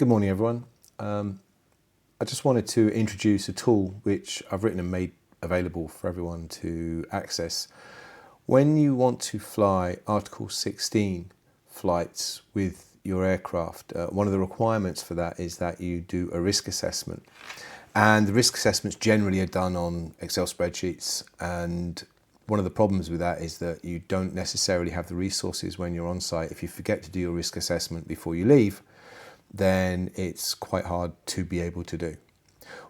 Good morning, everyone. I just wanted to introduce a tool which I've written and made available for everyone to access. When you want to fly Article 16 flights with your aircraft, one of the requirements for that is that you do a risk assessment. And the risk assessments generally are done on Excel spreadsheets, and one of the problems with that is that you don't necessarily have the resources when you're on site. If you forget to do your risk assessment before you leave, then it's quite hard to be able to do.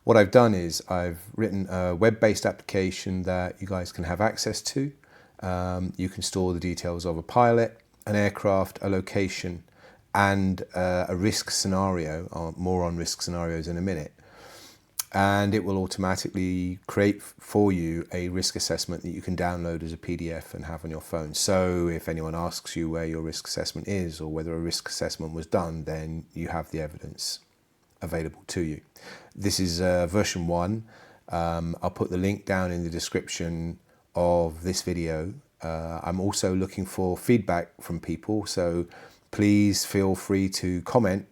What I've done is I've written a web-based application that you guys can have access to. You can store the details of a pilot, an aircraft, a location, and a risk scenario, or more on risk scenarios in a minute. And it will automatically create for you a risk assessment that you can download as a PDF and have on your phone. So if anyone asks you where your risk assessment is or whether a risk assessment was done, then you have the evidence available to you. This is version 1. I'll put the link down in the description of this video. I'm also looking for feedback from people, so please feel free to comment.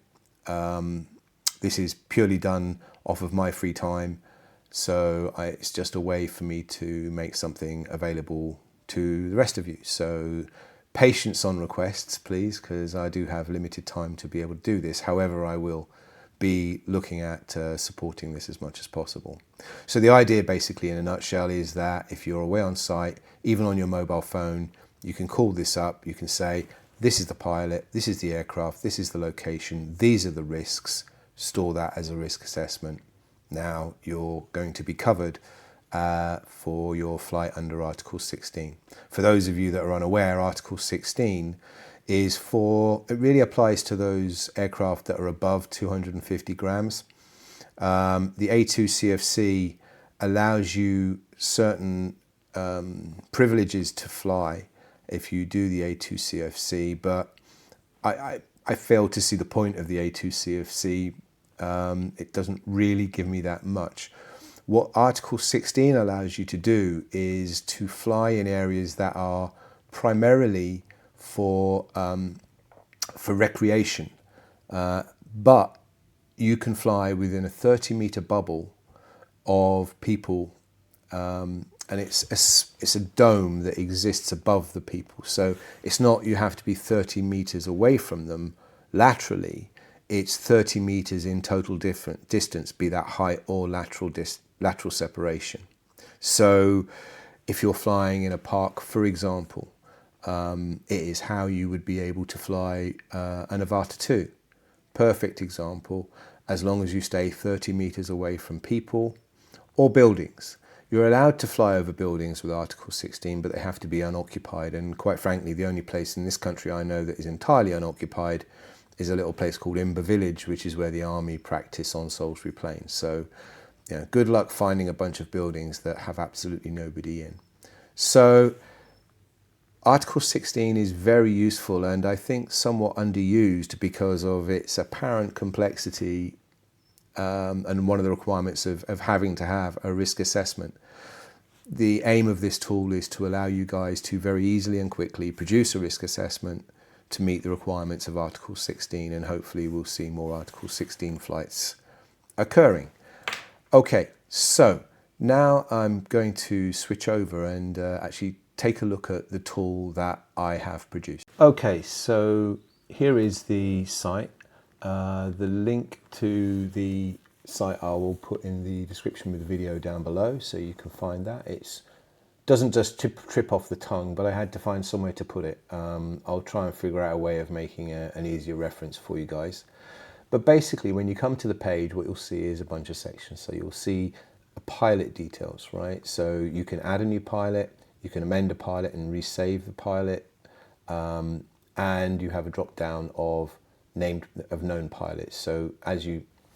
This is purely done off of my free time, so it's just a way for me to make something available to the rest of you. So patience on requests, please, because I do have limited time to be able to do this. However, I will be looking at supporting this as much as possible. So the idea basically in a nutshell is that if you're away on site, even on your mobile phone, you can call this up, you can say, this is the pilot, this is the aircraft, this is the location, these are the risks, store that as a risk assessment. Now you're going to be covered for your flight under Article 16. For those of you that are unaware, Article 16 is it really applies to those aircraft that are above 250 grams. The A2 CFC allows you certain privileges to fly if you do the A2 CFC, but I fail to see the point of the A2 CFC. It doesn't really give me that much. What Article 16 allows you to do is to fly in areas that are primarily for recreation, but you can fly within a 30-meter bubble of people, and it's a dome that exists above the people. So it's not you have to be 30 meters away from them laterally. It's 30 meters in total different distance, be that height or lateral separation. So if you're flying in a park, for example, it is how you would be able to fly an Avata 2. Perfect example, as long as you stay 30 meters away from people or buildings. You're allowed to fly over buildings with Article 16, but they have to be unoccupied. And quite frankly, the only place in this country I know that is entirely unoccupied is a little place called Imber Village, which is where the army practice on Salisbury Plains. So, good luck finding a bunch of buildings that have absolutely nobody in. So, Article 16 is very useful and I think somewhat underused because of its apparent complexity and one of the requirements of having to have a risk assessment. The aim of this tool is to allow you guys to very easily and quickly produce a risk assessment to meet the requirements of Article 16, and hopefully we'll see more Article 16 flights occurring. Okay, so now I'm going to switch over and actually take a look at the tool that I have produced. Okay, so here is the site. The link to the site I will put in the description with the video down below, so you can find that. It doesn't just trip off the tongue, but I had to find somewhere to put it. I'll try and figure out a way of making an easier reference for you guys. But basically, when you come to the page, what you'll see is a bunch of sections. So you'll see pilot details, right? So you can add a new pilot, you can amend a pilot and resave the pilot, and you have a drop down of known pilots. So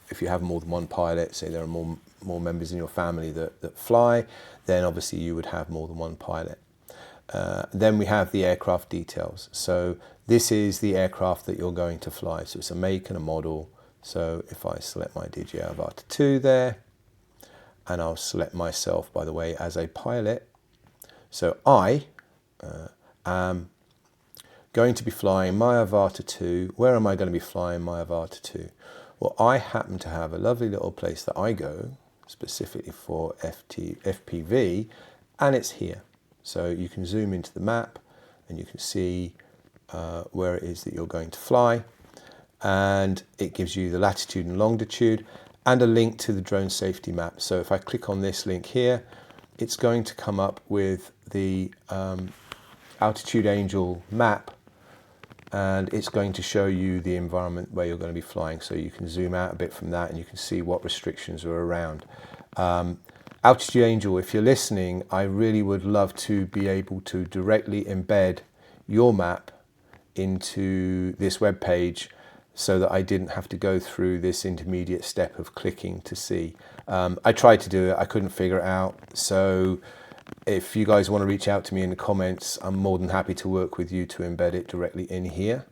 if you have more than one pilot, say there are more members in your family that fly, then obviously you would have more than one pilot. Then we have the aircraft details. So this is the aircraft that you're going to fly. So it's a make and a model. So if I select my DJI Avata 2 there, and I'll select myself, by the way, as a pilot. So I am going to be flying my Avata 2. Where am I going to be flying my Avata 2? Well, I happen to have a lovely little place that I go specifically for FPV, and it's here. So you can zoom into the map and you can see where it is that you're going to fly, and it gives you the latitude and longitude and a link to the drone safety map. So if I click on this link here, it's going to come up with the Altitude Angel map, and it's going to show you the environment where you're going to be flying. So you can zoom out a bit from that and you can see what restrictions are around. Altitude Angel, if you're listening, I really would love to be able to directly embed your map into this web page so that I didn't have to go through this intermediate step of clicking to see. I tried to do it, I couldn't figure it out. So if you guys want to reach out to me in the comments, I'm more than happy to work with you to embed it directly in here.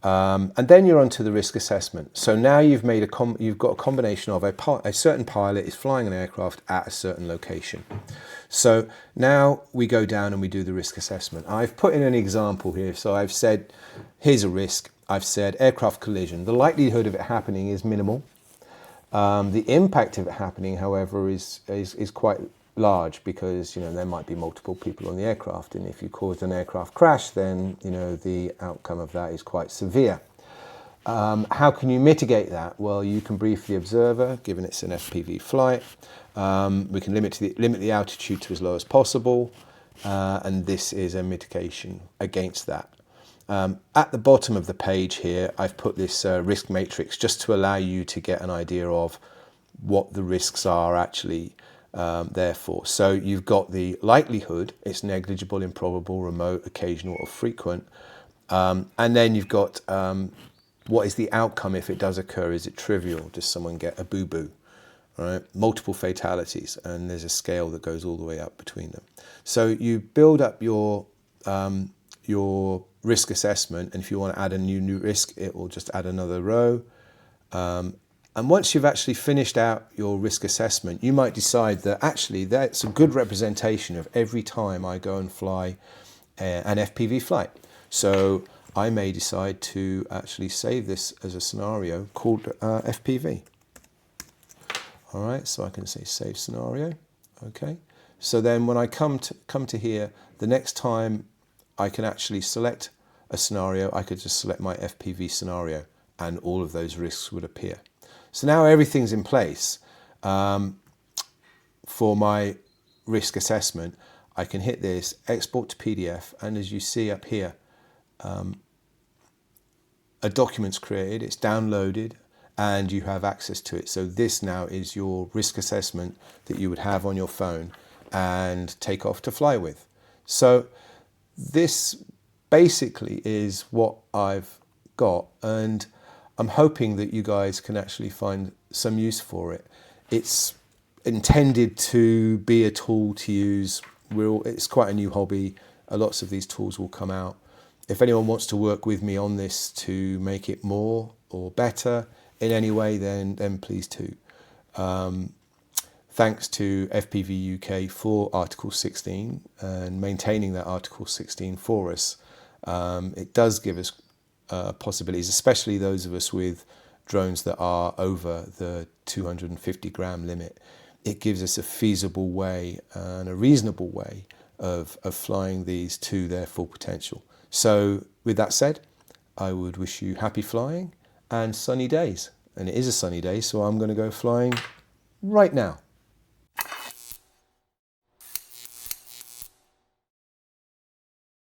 And then you're onto the risk assessment. So now you've got a combination of a certain pilot is flying an aircraft at a certain location. So now we go down and we do the risk assessment. I've put in an example here. So I've said, here's a risk. I've said aircraft collision. The likelihood of it happening is minimal. The impact of it happening, however, is quite large, because there might be multiple people on the aircraft, and if you caused an aircraft crash, then the outcome of that is quite severe. How can you mitigate that? Well, you can brief the observer, given it's an FPV flight. We can limit the altitude to as low as possible, and this is a mitigation against that. At the bottom of the page here, I've put this risk matrix just to allow you to get an idea of what the risks are actually therefore. So you've got the likelihood, it's negligible, improbable, remote, occasional or frequent. And then you've got what is the outcome if it does occur? Is it trivial? Does someone get a boo-boo? Right? Multiple fatalities, and there's a scale that goes all the way up between them. So you build up your risk assessment, and if you want to add a new risk, it will just add another row. And once you've actually finished out your risk assessment, you might decide that actually that's a good representation of every time I go and fly an FPV flight. So I may decide to actually save this as a scenario called FPV. All right, so I can say save scenario. Okay, so then when I come to here, the next time I can actually select a scenario, I could just select my FPV scenario, and all of those risks would appear. So now everything's in place for my risk assessment. I can hit this, export to PDF, and as you see up here, a document's created, it's downloaded, and you have access to it. So this now is your risk assessment that you would have on your phone and take off to fly with. So this basically is what I've got, and I'm hoping that you guys can actually find some use for it. It's intended to be a tool to use. It's quite a new hobby. Lots of these tools will come out. If anyone wants to work with me on this to make it more or better in any way, then please do. Thanks to FPV UK for Article 16 and maintaining that Article 16 for us. It does give us possibilities, especially those of us with drones that are over the 250 gram limit. It gives us a feasible way and a reasonable way of flying these to their full potential. So with that said, I would wish you happy flying and sunny days. And it is a sunny day, so I'm going to go flying right now.